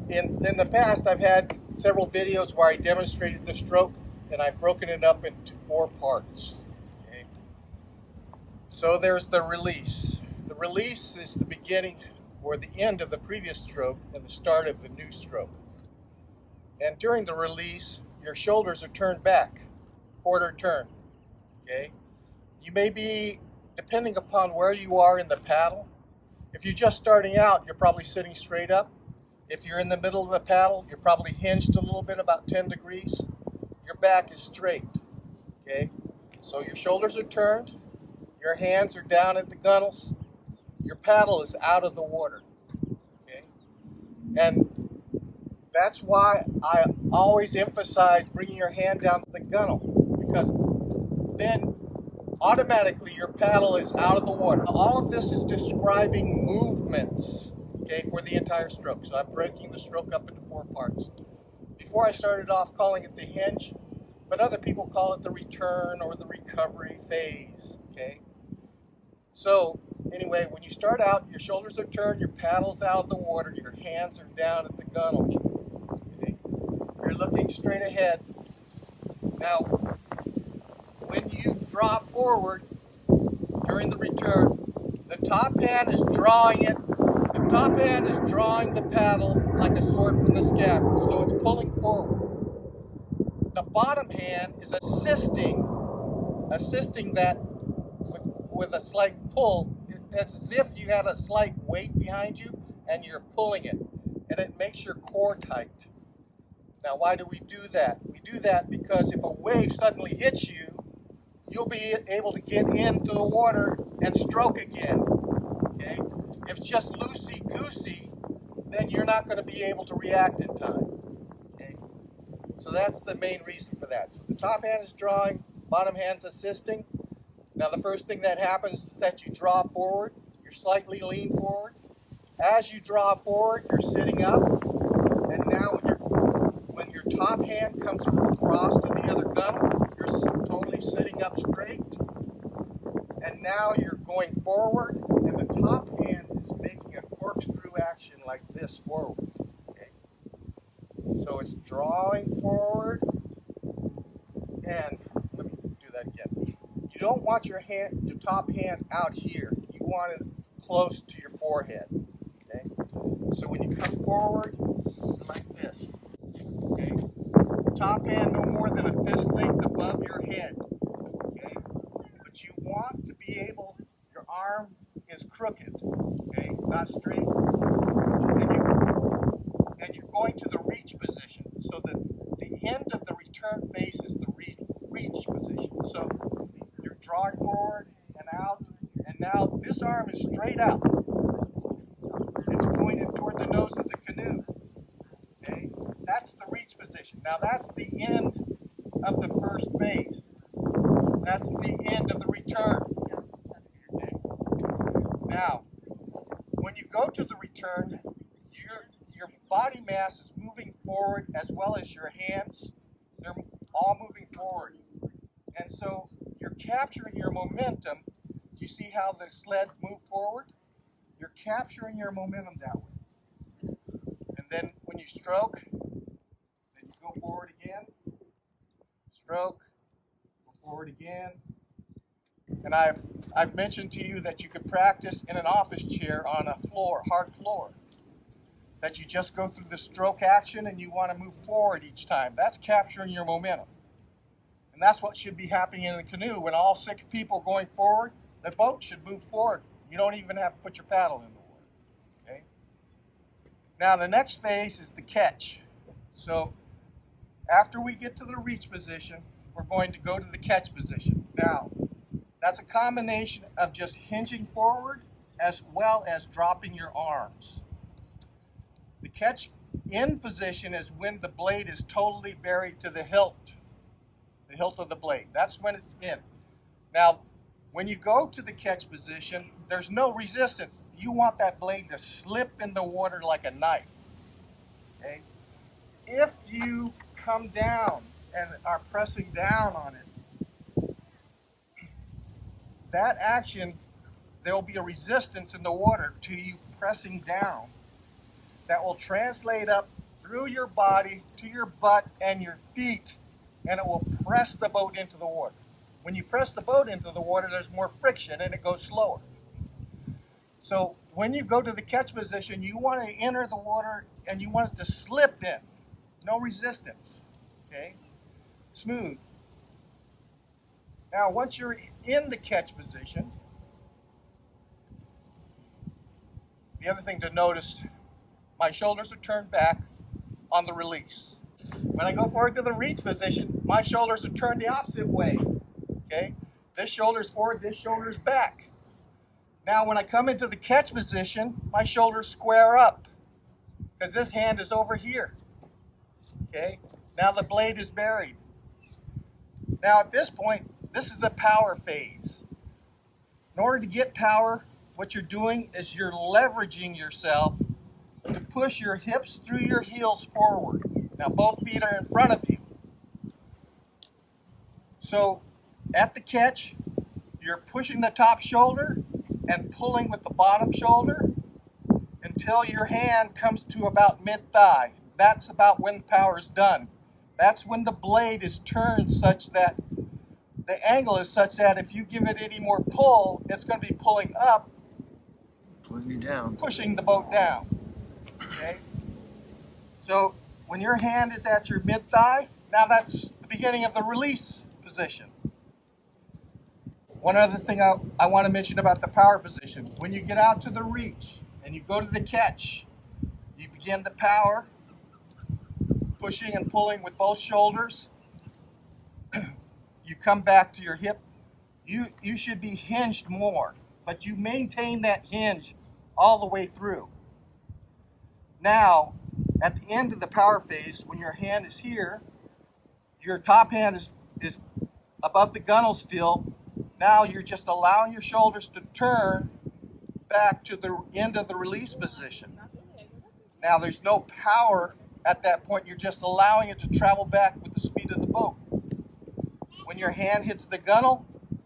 In the past, I've had several videos where I demonstrated the stroke, and I've broken it up into 4 parts. Okay. So there's the release. The release is the beginning or the end of the previous stroke and the start of the new stroke. And during the release, your shoulders are turned back, quarter turn. Okay. You may be, depending upon where you are in the paddle. If you're just starting out, you're probably sitting straight up. If you're in the middle of the paddle, you're probably hinged a little bit, about 10 degrees. Your back is straight, okay? So your shoulders are turned, your hands are down at the gunnels, your paddle is out of the water, okay? And that's why I always emphasize bringing your hand down to the gunnel, because then automatically your paddle is out of the water. All of this is describing movements, okay, for the entire stroke. So I'm breaking the stroke up into 4 parts. Before I started off calling it the hinge, but other people call it the return or the recovery phase, okay? So anyway, when you start out, your shoulders are turned, your paddle's out of the water, your hands are down at the gunnel. Okay? You're looking straight ahead. Now, when you drop forward during the return, the top hand is drawing it. The top hand is drawing the paddle like a sword from the scabbard, so it's pulling forward. The bottom hand is assisting that with a slight pull. It's as if you had a slight weight behind you and you're pulling it, and it makes your core tight. Now, why do we do that? We do that because if a wave suddenly hits you, you'll be able to get into the water and stroke again. Okay? If it's just loosey-goosey, then you're not going to be able to react in time. Okay? So that's the main reason for that. So the top hand is drawing, bottom hand's assisting. Now the first thing that happens is that you draw forward, you're slightly lean forward. As you draw forward, you're sitting up, and now when your top hand comes across to the other gunnel, you're totally sitting up straight. And now you're going forward, and the top hand is making a corkscrew action like this forward. Okay? So it's drawing forward, and let me do that again. You don't want your top hand out here. You want it close to your forehead. Okay? So when you come forward, like this. Okay? Top hand no more than a fist length above your head. Okay? But you want to be able, your arm is crooked, okay, not straight. And you're going to the reach position. So that the end of the return face is the reach position. So you're drawing forward and out, and now this arm is straight out. It's pointed toward the nose of the canoe. Okay? That's the reach position. Now that's the end of the first phase. That's the end of the return. Okay? Now, when you go to the return, your body mass is moving forward as well as your hands. They're all moving forward. And so you're capturing your momentum. You see how the sled moved forward? You're capturing your momentum that way. And then when you stroke, then you go forward again, stroke, go forward again. And I've mentioned to you that you could practice in an office chair on a floor, hard floor. That you just go through the stroke action and you want to move forward each time. That's capturing your momentum. And that's what should be happening in the canoe. When all 6 people going forward, the boat should move forward. You don't even have to put your paddle in the water. Okay? Now the next phase is the catch. So after we get to the reach position, we're going to go to the catch position. Now, that's a combination of just hinging forward as well as dropping your arms. The catch in position is when the blade is totally buried to the hilt of the blade. That's when it's in. Now, when you go to the catch position, there's no resistance. You want that blade to slip in the water like a knife. Okay? If you come down and are pressing down on it, that action, there will be a resistance in the water to you pressing down that will translate up through your body to your butt and your feet, and it will press the boat into the water. When you press the boat into the water, there's more friction and it goes slower. So when you go to the catch position, you want to enter the water and you want it to slip in. No resistance, okay? Smooth. Now, once you're in the catch position, the other thing to notice, my shoulders are turned back on the release. When I go forward to the reach position, my shoulders are turned the opposite way, okay? This shoulder's forward, this shoulder's back. Now, when I come into the catch position, my shoulders square up because this hand is over here, okay? Now the blade is buried. Now, at this point, this is the power phase. In order to get power, what you're doing is you're leveraging yourself to push your hips through your heels forward. Now both feet are in front of you. So at the catch, you're pushing the top shoulder and pulling with the bottom shoulder until your hand comes to about mid-thigh. That's about when power is done. That's when the blade is turned such that the angle is such that if you give it any more pull, it's going to be pulling up, pulling you down, pushing the boat down. Okay? So when your hand is at your mid-thigh, now that's the beginning of the release position. One other thing I want to mention about the power position. When you get out to the reach and you go to the catch, you begin the power, pushing and pulling with both shoulders. You come back to your hip. You should be hinged more, but you maintain that hinge all the way through. Now, at the end of the power phase, when your hand is here, your top hand is above the gunnel still. Now you're just allowing your shoulders to turn back to the end of the release position. Now there's no power at that point. You're just allowing it to travel back with the speed of the boat. When your hand hits the gunnel,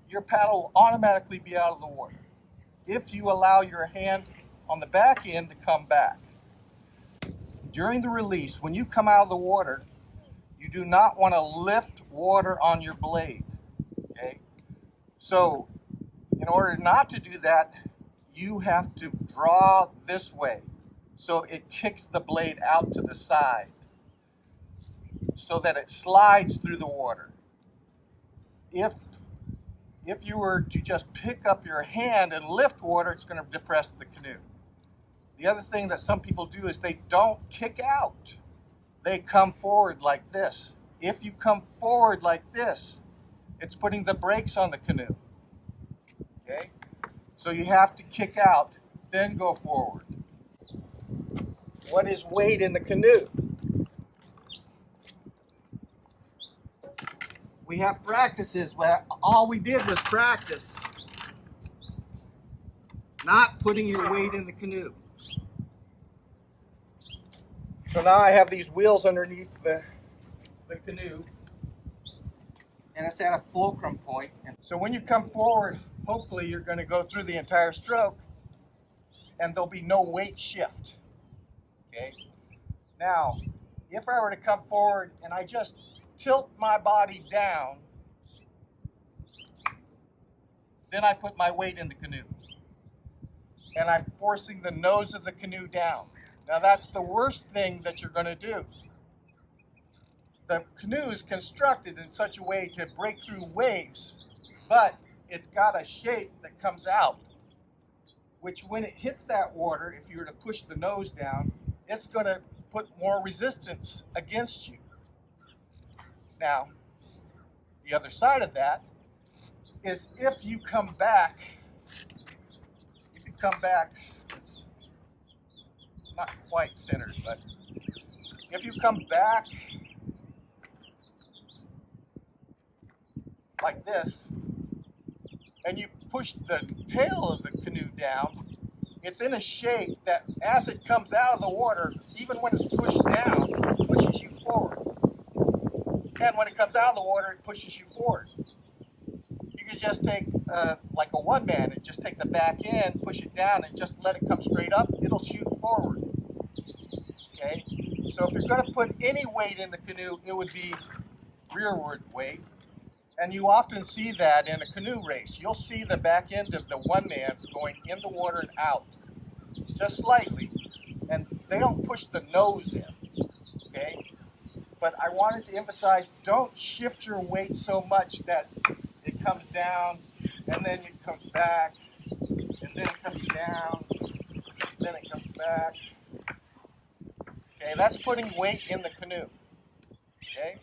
your paddle will automatically be out of the water if you allow your hand on the back end to come back. During the release, when you come out of the water, you do not want to lift water on your blade, okay? So in order not to do that, you have to draw this way so it kicks the blade out to the side so that it slides through the water. If you were to just pick up your hand and lift water, it's going to depress the canoe. The other thing that some people do is they don't kick out. They come forward like this. If you come forward like this, it's putting the brakes on the canoe. Okay? So you have to kick out, then go forward. What is weight in the canoe? We have practices where all we did was practice not putting your weight in the canoe. So now I have these wheels underneath the canoe, and it's at a fulcrum point. And so when you come forward, hopefully you're going to go through the entire stroke and there'll be no weight shift. Okay? Now, if I were to come forward and I just tilt my body down, then I put my weight in the canoe. And I'm forcing the nose of the canoe down. Now that's the worst thing that you're going to do. The canoe is constructed in such a way to break through waves, but it's got a shape that comes out, which when it hits that water, if you were to push the nose down, it's going to put more resistance against you. Now, the other side of that is if you come back, it's not quite centered, but if you come back like this, and you push the tail of the canoe down, it's in a shape that as it comes out of the water, even when it's pushed down, it pushes you forward. And when it comes out of the water, it pushes you forward. You can just take like a one-man and just take the back end, push it down, and just let it come straight up. It'll shoot forward. Okay? So if you're going to put any weight in the canoe, it would be rearward weight. And you often see that in a canoe race. You'll see the back end of the one man's going in the water and out, just slightly. And they don't push the nose in, okay? But I wanted to emphasize, don't shift your weight so much that it comes down, and then it comes back, and then it comes down, then it comes back. Okay, that's putting weight in the canoe, okay?